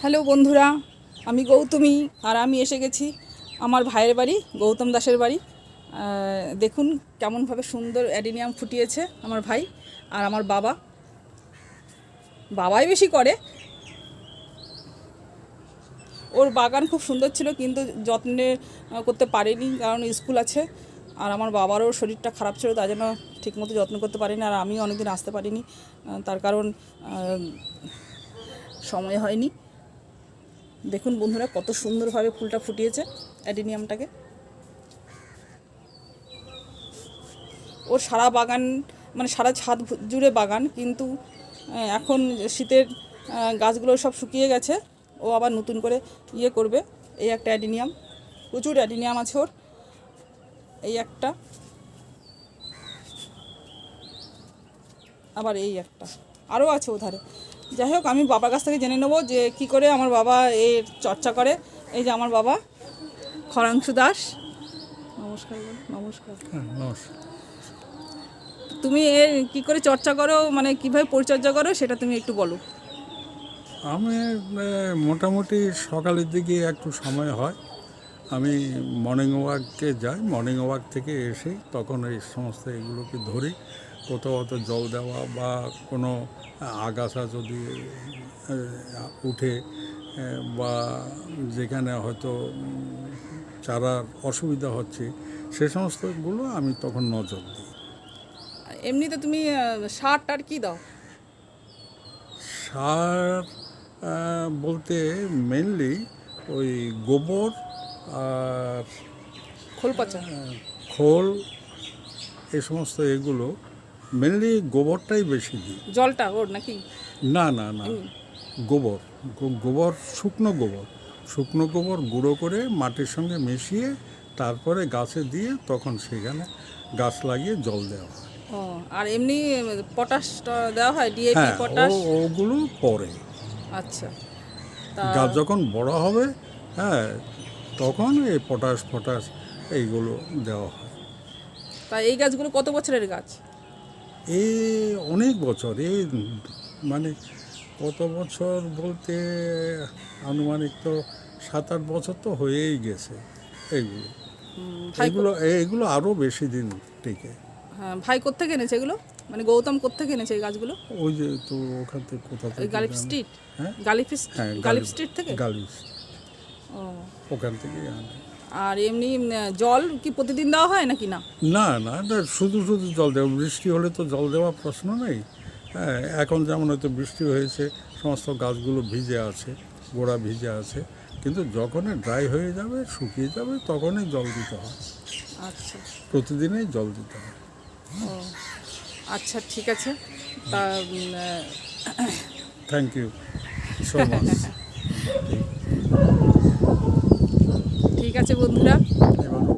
Hello বন্ধুরা, আমি গৌতমী আর আমি এসে গেছি আমার ভাইয়ের বাড়ি, গৌতম দাসের বাড়ি। দেখুন কেমনভাবে সুন্দর অ্যাডেনিয়াম ফুটিয়েছে আমার ভাই আর আমার বাবাই বেশি করে। ওর বাগান খুব সুন্দর ছিল, কিন্তু যত্নে করতে পারেনি, কারণ স্কুল আছে। আর আমার বাবারও শরীরটা খারাপ ছিল, তাই জন্য ঠিকমতো যত্ন করতে পারিনি। আর আমিও অনেকদিন আসতে পারিনি, তার কারণ সময় হয়নি। দেখুন বন্ধুরা কত সুন্দরভাবে ফুলটা ফুটিয়েছে অ্যাডেনিয়ামটাকে। ওর সারা বাগান মানে সারা ছাদ জুড়ে বাগান, কিন্তু এখন শীতের গাছগুলো সব শুকিয়ে গেছে। ও আবার নতুন করে করবে। এই একটা অ্যাডেনিয়াম, প্রচুর অ্যাডেনিয়াম আছে ওর। এই একটা, আবার এই একটা, আরও আছে ওধারে। যাই হোক, আমি বাবার কাছ থেকে জেনে নেবো যে কি করে আমার বাবা এর চর্চা করে। এই যে আমার বাবা খরাংশু দাস, নমস্কার। নমস্কার। নমস্কার। তুমি এর কি করে চর্চা করো, মানে কিভাবে পরিচর্যা করো, সেটা তুমি একটু বলো। আমি মোটামুটি সকালের দিকে একটু সময় হয়, আমি মর্নিং ওয়াকে যাই। মর্নিং ওয়াক থেকে এসেই তখন এই সমস্ত এগুলোকে ধরি। কোথাও অত জল দেওয়া বা কোনো আগাছা যদি উঠে বা যেখানে হয়তো চারার অসুবিধা হচ্ছে, সে সমস্তগুলো আমি তখন নজর দিই। এমনিতে তুমি সার টার কী দাও? সার বলতে মেনলি ওই গোবর আর খোল পচা, খোল, এই সমস্ত এগুলো মেনলি গোবরটাই বেশি দিই। জলটা ওর নাকি? না না না, গোবর গোবর শুকনো গোবর গুঁড়ো করে মাটির সঙ্গে মিশিয়ে তারপরে গাছে দিয়ে তখন সেখানে গাছ লাগিয়ে জল দেওয়া হয়। ও, আর এমনি পটাশটা দেওয়া হয়, ডিএপি পটাশ? ওগুলো পরে। আচ্ছা, গাছ যখন বড় হবে, হ্যাঁ, তখন এই পটাশ এইগুলো দেওয়া হয়। তা এই গাছগুলো কত বছরের গাছ? এই অনেক বছর, এই মানে কত বছর বলতে আনুমানিক তো 7-8 বছর তো হয়েই গেছে। এইগুলো আরও বেশি দিন টিকে। হ্যাঁ, ভাই কোত্থেকে এনেছে এগুলো, মানে গৌতম কোত্থেকে এনেছে এই গাছগুলো? ওই যে তো ওখান থেকে কোথা থেকে, গালিফ স্ট্রিট? হ্যাঁ, গালিফ স্ট্রিট থেকে। ও, ওখান থেকেই আনে। আর এমনি জল কি প্রতিদিন দেওয়া হয় নাকি? না না না, শুধু জল দেওয়া। বৃষ্টি হলে তো জল দেওয়ার প্রশ্ন নেই। হ্যাঁ, এখন যেমন হয়তো বৃষ্টি হয়েছে, সমস্ত গাছগুলো ভিজে আছে, গোড়া ভিজে আছে, কিন্তু যখনই ড্রাই হয়ে যাবে, শুকিয়ে যাবে, তখনই জল দিতে হয়। আচ্ছা, প্রতিদিনই জল দিতে হয়। ও আচ্ছা, ঠিক আছে। তা থ্যাংক ইউ সো মাচ। ঠিক আছে বন্ধুরা। এবার